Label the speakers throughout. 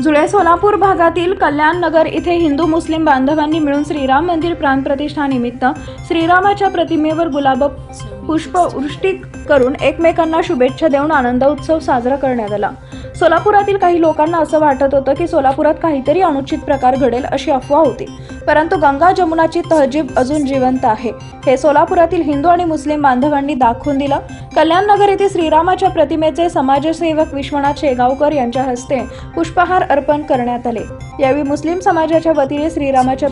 Speaker 1: जुळे सोलापूर भागातील कल्याण नगर इथे हिंदू मुस्लिम बांधवांनी मिळून श्रीराम मंदिर प्राणप्रतिष्ठा निमित्त श्रीरामाच्या प्रतिमेवर गुलाब पुष्पवृष्टी करून एकमेकांना शुभेच्छा देऊन आनंद उत्सव साजरा करण्यात आला। सोलापुरातील काही लोकांना असं वाटत होतं की सोलापुरात काहीतरी अनुचित प्रकार घडेल अशी अफवा होती, परंतु गंगा जमुनाची तहजीब अजून जिवंत आहे हे सोलापुरातील हिंदू आणि मुस्लिम बांधवांनी दाखवून दिलं। कल्याण नगर येथे श्रीरामाच्या प्रतिमेचे समाजसेवक विश्वनाथ शेगावकर यांच्या हस्ते पुष्पहार अर्पण करण्यात आले। यावेळी मुस्लिम समाजाच्या वतीने श्रीरामाच्या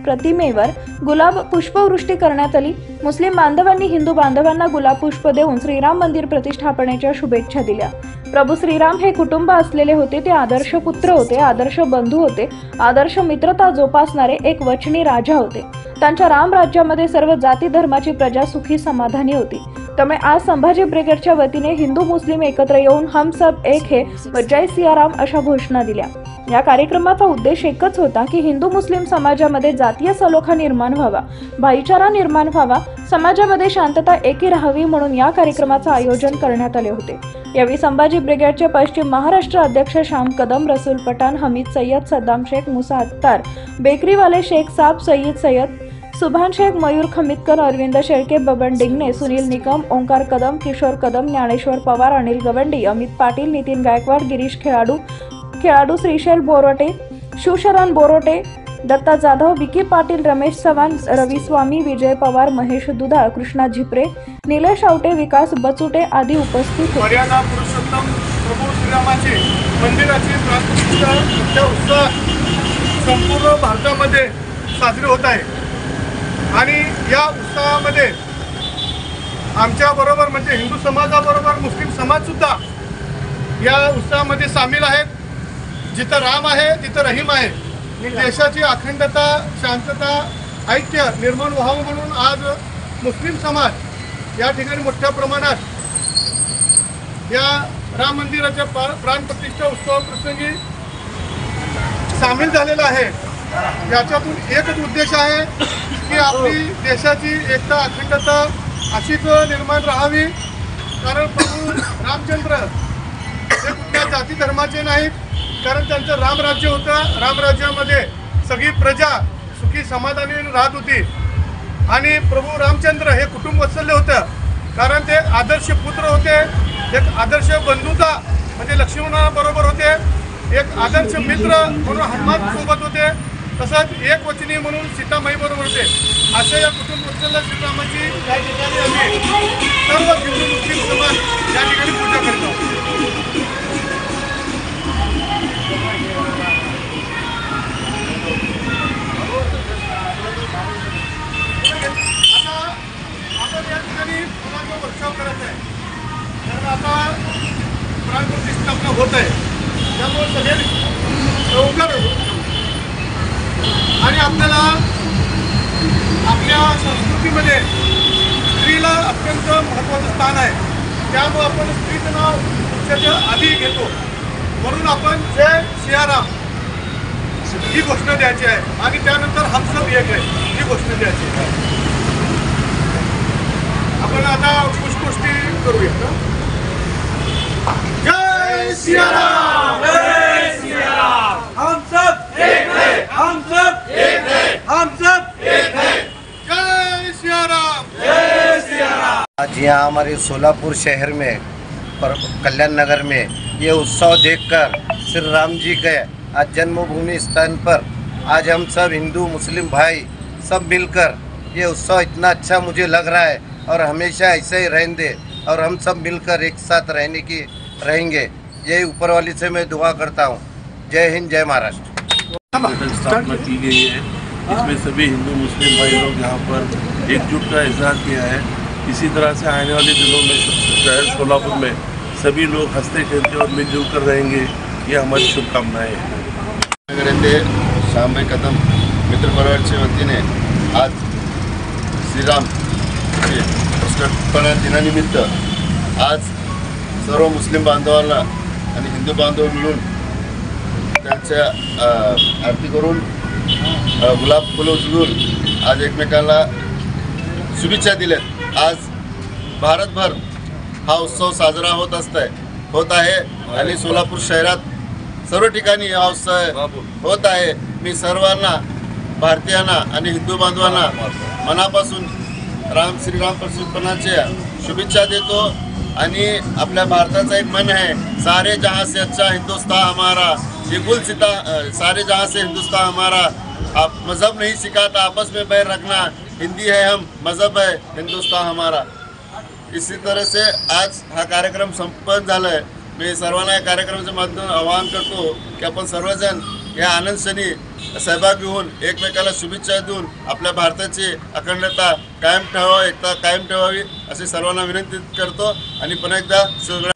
Speaker 1: प्रतिमेवर गुलाब पुष्पवृष्टी करण्यात आली। मुस्लिम बांधवांनी हिंदू बांधवांना गुलाब पुष्प देऊन श्रीराम मंदिर प्रतिष्ठापनेच्या शुभेच्छा दिल्या। प्रभू श्रीराम हे कुटुंब असलेले होते, ते आदर्श पुत्र होते, आदर्श बंधू होते, आदर्श मित्रता जोपासणारे एक वचनी राजा होते। त्यांच्या राम राज्यामध्ये सर्व जाती धर्माची प्रजा सुखी समाधानी होती। त्यामुळे आज संभाजी ब्रिगेडच्या वतीने हिंदू मुस्लिम एकत्र येऊन हम सब एक है व जय सियाराम अशा घोषणा दिल्या। या कार्यक्रमाचा उद्देश एकच होता की हिंदू मुस्लिम समाजामध्ये जातीय सलोखा निर्माण व्हावा, भाईचारा निर्माण व्हावा, समाजामध्ये शांतता एकी राहावी म्हणून या कार्यक्रमाचे आयोजन करण्यात आले होते। यावेळी संभाजी ब्रिगेडचे पश्चिम महाराष्ट्र अध्यक्ष श्याम कदम, रसूल पठाण, हमीद सय्यद, सद्दाम शेख, मुसा अत्तार, बेकरीवाले शेख साब, सय्यद सय्यद, सुभान शेख, मयूर खमितकर, अरविंद शेळके, बबन डिंगणे, सुनील निकम, ओंकार कदम, किशोर कदम, ज्ञानेश्वर पवार, अनिल गवंडी, अमित पाटील, नितीन गायकवाड, गिरीश खेळाडू श्रीशैल बोरोटे, शिवशरण बोरोटे, दत्ता जाधव, विकी पाटील, रमेश चव्हाण, रवी स्वामी, विजय पवार, महेश दुधाळ, कृष्णा झिपरे, निलेश आवटे, विकास बचुटे आदी उपस्थित होते।
Speaker 2: मर्यादा पुरुषोत्तम प्रभू श्रीरामाचे मंदिराची प्राणप्रतिष्ठा मोठ्या उत्साहात संपूर्ण भारतामध्ये साजरी होत आहे आणि या उत्सवामध्ये आमच्याबरोबर म्हणजे हिंदू समाजाबरोबर मुस्लिम समाज सुद्धा या उत्सवामध्ये सामील आहेत। जिथं राम आहे तिथं रहीम आहे। देशाची अखंडता, शांतता, ऐक्य निर्माण व्हावं म्हणून आज मुस्लिम समाज या ठिकाणी मोठ्या प्रमाणात या राम मंदिराच्या प्राणप्रतिष्ठा उत्सवाप्रसंगी सामील झालेला आहे। याच्यातून एकच उद्देश आहे की आपली देशाची एकता, अखंडता अशीच निर्माण राहावी। कारण प्रभू रामचंद्र हे कुठल्या जाती धर्माचे नाहीत, कारण त्यांचं रामराज्य होतं। रामराज्यामध्ये सगळी प्रजा सुखी समाधानी राहत होती आणि प्रभू रामचंद्र हे कुटुंब वत्सल्य होतं, कारण ते आदर्श पुत्र होते, एक आदर्श बंधुता म्हणजे लक्ष्मणाबरोबर होते, एक आदर्श मित्र म्हणून हनुमान सोबत होते, तसंच एक वचनी म्हणून सीतामाई बरोबर होते। अशा या कुटुंब वत्सल्य श्रीरामाची या ठिकाणी आम्ही सर्व हिंदू मुस्लिम समाज या ठिकाणी पूजा करतो। वर्षाव करायचं आहे, कारण आता प्राणप्रतिष्ठापना होत आहे, त्यामुळे सगळे लवकर आणि आपल्याला आपल्या संस्कृतीमध्ये स्त्रीला अत्यंत महत्त्वाचं स्थान आहे, त्यामुळे आपण स्त्रीचं नाव पुरुषाच्या आधी घेतो, म्हणून आपण जय सियाराम ही घोषणा द्यायची आहे आणि त्यानंतर हम सब एक आहे ही घोषणा द्यायची आहे। आपण आता पुष्पवृष्टी करूया। जय सियाराम,
Speaker 3: जय सियाराम, हम सब एक है, हम सब एक है, हम सब एक है,
Speaker 2: जय सियाराम,
Speaker 3: जय सियाराम।
Speaker 4: आज यहाँ हमारे सोलापुर शहर में कल्याण नगर में ये उत्सव देखकर श्री राम जी के आज जन्मभूमि स्थान पर आज हम सब हिंदू मुस्लिम भाई सब मिलकर ये उत्सव इतना अच्छा मुझे लग रहा है और हमेशा ऐसे ही रहने दे और हम सब मिलकर एक साथ रहेंगे। यही ऊपर वाली से मैं दुआ करता हूँ। जय हिंद, जय महाराष्ट्र।
Speaker 5: स्थापना की गई है, इसमें सभी हिंदू मुस्लिम भाई लोग यहाँ पर एकजुट का इजहार किया है। इसी तरह से आने वाले दिनों में शहर सोलापुर में सभी लोग हंसते खेलते और मिलजुल कर रहेंगे, ये हमारी शुभकामनाएँ हैं।
Speaker 6: श्यामभाई कदम मित्र परिवारच्या वतीने आज श्रीराम प्रतिष्ठापना दिनानिमित्त आज सर्व मुस्लिम बांधवांना आणि हिंदू बांधव मिळून त्यांच्या आरती करून गुलाब फुलं उचलून आज एकमेकांना शुभेच्छा दिल्यात। आज भारतभर हा उत्सव साजरा होत आहे आणि सोलापूर शहरात सर्व ठिकाणी हा उत्सव होत आहे. मी सर्वांना भारतीयांना आणि हिंदू बांधवांना मनापासून श्रीराम प्रतिष्ठानाच्या शुभेच्छा देतो. आणि आपल्या भारताचा एक मन है, सारे जहां से अच्छा हिंदुस्तान हमारा, ये गुल सिता सारे जहां से हिंदुस्तान हमारा. आप मज़हब नहीं सिखाता आपस में बैर रखना, हिंदी है हम, मज़हब है हिंदुस्तान हमारा. इसी तरह से आज हा कार्यक्रम संपन्न झाला आहे. मी सर्वांना या कार्यक्रमाच्या माध्यमातून आवाहन करतो की आपण सर्वजण या आनंद क्षणी सहभागी होऊन एकमेकाला शुभेच्छा देऊन आपल्या भारताची अखंडता कायम ठेवावी, एकता कायम ठेवावी अशी सर्वांना विनंती करतो. आणि पुन्हा एकदा सगळ्या